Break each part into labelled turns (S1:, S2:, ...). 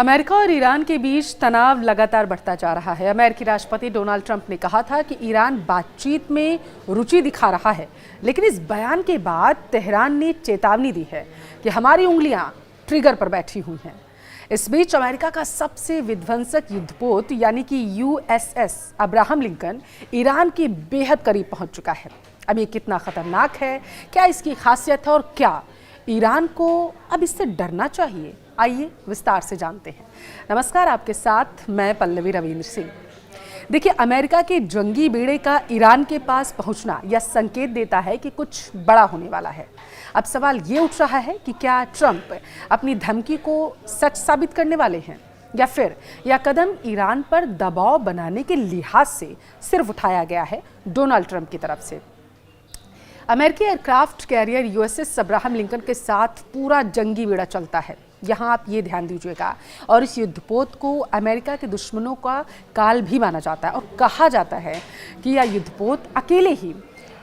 S1: America और Iran के बीच तनाव लगातार बढ़ता जा रहा है। अमेरिकी राष्ट्रपति डोनाल्ड ट्रंप ने कहा था कि ईरान बातचीत में रुचि दिखा रहा है, लेकिन इस बयान के बाद तेहरान ने चेतावनी दी है कि हमारी उंगलियां ट्रिगर पर बैठी हुई हैं। इस बीच अमेरिका का सबसे विध्वंसक युद्धपोत यानी कि USS अब्राहम लिंकन ईरान के बेहद करीब पहुंच चुका है। अब ये कितना खतरनाक है, क्या इसकी खासियत है और क्या ईरान को अब इससे डरना चाहिए, आइए विस्तार से जानते हैं। नमस्कार, आपके साथ मैं पल्लवी रविंद्र सिंह। देखिए, अमेरिका के जंगी बेड़े का ईरान के पास पहुंचना यह संकेत देता है कि कुछ बड़ा होने वाला है। अब सवाल ये उठ रहा है कि क्या ट्रंप अपनी धमकी को सच साबित करने वाले हैं या फिर यह कदम ईरान पर दबाव बनाने के लिहाज से सिर्फ उठाया गया है डोनाल्ड ट्रंप की तरफ से। अमेरिकी aircraft carrier USS Abraham Lincoln के साथ पूरा जंगी बेड़ा चलता है, यहाँ आप ये ध्यान दीजिएगा। और इस युद्धपोत को अमेरिका के दुश्मनों का काल भी माना जाता है और कहा जाता है कि यह युद्धपोत अकेले ही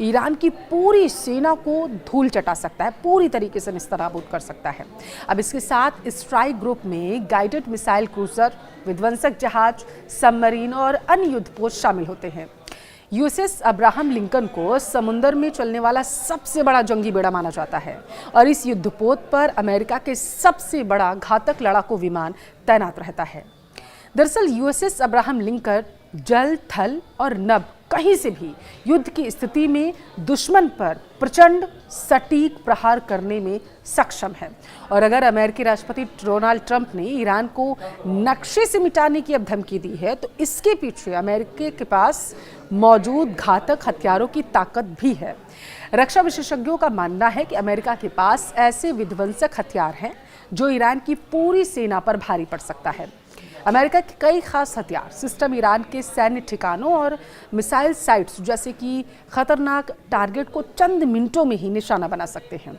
S1: ईरान की पूरी सेना को धूल चटा सकता है, पूरी तरीके से निस्तनाबूद कर सकता है। अब इसके साथ स्ट्राइक ग्रुप में गाइडेड मिसाइल क्रूजर, विध्वंसक जहाज, सबमरीन और अन्य युद्धपोत शामिल होते हैं। USS अब्राहम लिंकन को समुद्र में चलने वाला सबसे बड़ा जंगी बेड़ा माना जाता है और इस युद्धपोत पर अमेरिका के सबसे बड़ा घातक लड़ाकू विमान तैनात रहता है। दरअसल USS अब्राहम लिंकन जल, थल और नभ कहीं से भी युद्ध की स्थिति में दुश्मन पर प्रचंड सटीक प्रहार करने में सक्षम है। और अगर अमेरिकी राष्ट्रपति डोनाल्ड ट्रंप ने ईरान को नक्शे से मिटाने की अब धमकी दी है, तो इसके पीछे अमेरिका के पास मौजूद घातक हथियारों की ताकत भी है। रक्षा विशेषज्ञों का मानना है कि अमेरिका के पास ऐसे विध्वंसक हथियार हैं जो ईरान की पूरी सेना पर भारी पड़ सकता है। अमेरिका के कई खास हथियार सिस्टम ईरान के सैन्य ठिकानों और मिसाइल साइट्स जैसे कि खतरनाक टारगेट को चंद मिनटों में ही निशाना बना सकते हैं।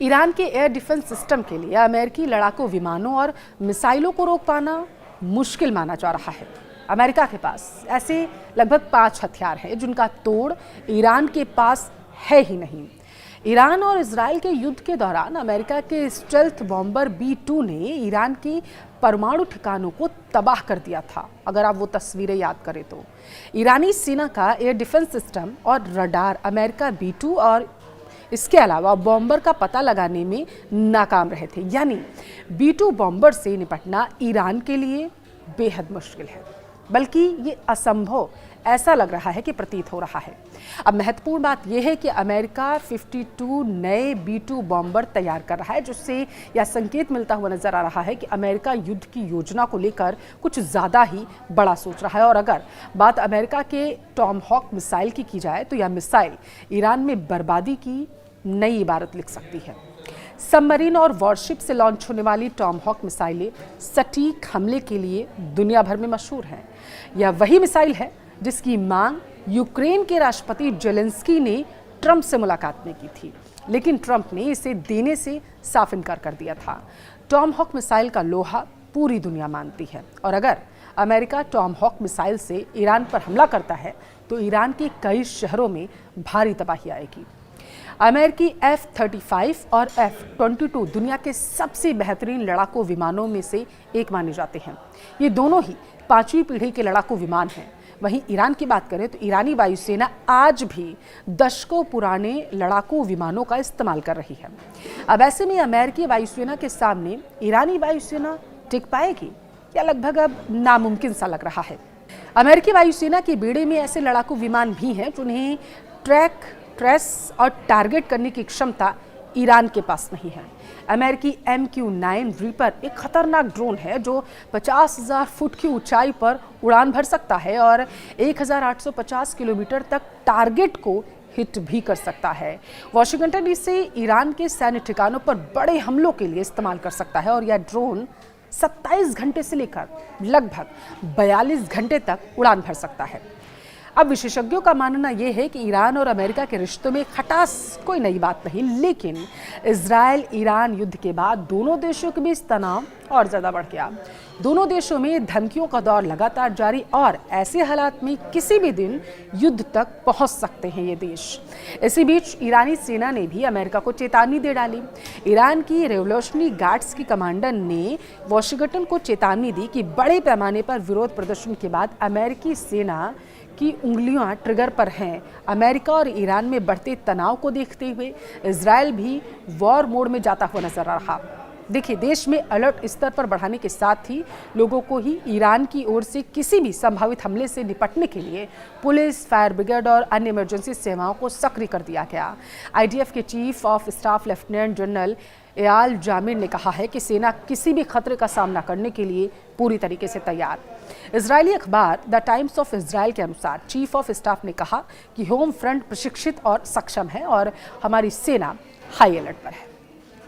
S1: ईरान के एयर डिफेंस सिस्टम के लिए अमेरिकी लड़ाकू विमानों और मिसाइलों को रोक पाना मुश्किल माना जा रहा है। अमेरिका के पास ऐसे लगभग 5 हथियार हैं जिनका तोड़ ईरान के पास है ही नहीं। ईरान और इजराइल के युद्ध के दौरान अमेरिका के स्टेल्थ बॉम्बर B-2 ने ईरान की परमाणु ठिकानों को तबाह कर दिया था। अगर आप वो तस्वीरें याद करें तो ईरानी सेना का एयर डिफेंस सिस्टम और रडार अमेरिका B-2 और इसके अलावा बॉम्बर का पता लगाने में नाकाम रहे थे। यानी B-2 बॉम्बर से निपटना ईरान के लिए बेहद मुश्किल है, बल्कि ये असंभव ऐसा लग रहा है कि प्रतीत हो रहा है। अब महत्वपूर्ण बात यह है कि अमेरिका 52 नए B-2 बॉम्बर तैयार कर रहा है, जिससे यह संकेत मिलता हुआ नजर आ रहा है कि अमेरिका युद्ध की योजना को लेकर कुछ ज़्यादा ही बड़ा सोच रहा है। और अगर बात अमेरिका के टॉमहॉक मिसाइल की जाए तो यह मिसाइल ईरान में बर्बादी की नई इबारत लिख सकती है। सबमरीन और वॉरशिप से लॉन्च होने वाली टॉमहॉक मिसाइलें सटीक हमले के लिए दुनिया भर में मशहूर हैं। यह वही मिसाइल है जिसकी मांग यूक्रेन के राष्ट्रपति जेलेंस्की ने ट्रंप से मुलाकात में की थी, लेकिन ट्रंप ने इसे देने से साफ इनकार कर दिया था। टॉमहॉक मिसाइल का लोहा पूरी दुनिया मानती है और अगर अमेरिका टॉमहॉक मिसाइल से ईरान पर हमला करता है तो ईरान के कई शहरों में भारी तबाही आएगी। अमेरिकी F-35 और F-22 दुनिया के सबसे बेहतरीन लड़ाकू विमानों में से एक माने जाते हैं। ये दोनों ही 5वीं पीढ़ी के लड़ाकू विमान हैं। वहीं ईरान की बात करें तो ईरानी वायुसेना आज भी दशकों पुराने लड़ाकू विमानों का इस्तेमाल कर रही है। अब ऐसे में अमेरिकी वायुसेना के सामने ईरानी वायुसेना टिक पाएगी या लगभग अब नामुमकिन सा लग रहा है। अमेरिकी वायुसेना के बेड़े में ऐसे लड़ाकू विमान भी हैं जिन्हें ट्रेस और टारगेट करने की क्षमता ईरान के पास नहीं है। अमेरिकी MQ-9 रीपर एक खतरनाक ड्रोन है जो 50,000 फुट की ऊंचाई पर उड़ान भर सकता है और 1,850 किलोमीटर तक टारगेट को हिट भी कर सकता है। वॉशिंगटन इसे ईरान के सैन्य ठिकानों पर बड़े हमलों के लिए इस्तेमाल कर सकता है और यह ड्रोन 27 घंटे से लेकर लगभग 42 घंटे तक उड़ान भर सकता है। अब विशेषज्ञों का मानना यह है कि ईरान और अमेरिका के रिश्तों में खटास कोई नई बात नहीं, लेकिन इजराइल ईरान युद्ध के बाद दोनों देशों के बीच तनाव और ज़्यादा बढ़ गया। दोनों देशों में धमकियों का दौर लगातार जारी और ऐसे हालात में किसी भी दिन युद्ध तक पहुंच सकते हैं ये देश। इसी बीच ईरानी सेना ने भी अमेरिका को चेतावनी दे डाली। ईरान की रेवोल्यूशनरी गार्ड्स की कमांडर ने वॉशिंगटन को चेतावनी दी कि बड़े पैमाने पर विरोध प्रदर्शन के बाद अमेरिकी सेना की उंगलियां ट्रिगर पर हैं। अमेरिका और ईरान में बढ़ते तनाव को देखते हुए इजराइल भी वॉर मोड में जाता हुआ नजर आ रहा। देखिए, देश में अलर्ट स्तर पर बढ़ाने के साथ ही लोगों को ही ईरान की ओर से किसी भी संभावित हमले से निपटने के लिए पुलिस, फायर ब्रिगेड और अन्य इमरजेंसी सेवाओं को सक्रिय कर दिया गया। आईडीएफ के chief of staff lieutenant general Eyal Zamir ने कहा है कि सेना किसी भी खतरे का सामना करने के लिए पूरी तरीके से तैयार। इजरायली अखबार द टाइम्स ऑफ इजराइल के अनुसार चीफ ऑफ स्टाफ ने कहा कि होम फ्रंट प्रशिक्षित और सक्षम है और हमारी सेना हाई अलर्ट पर है।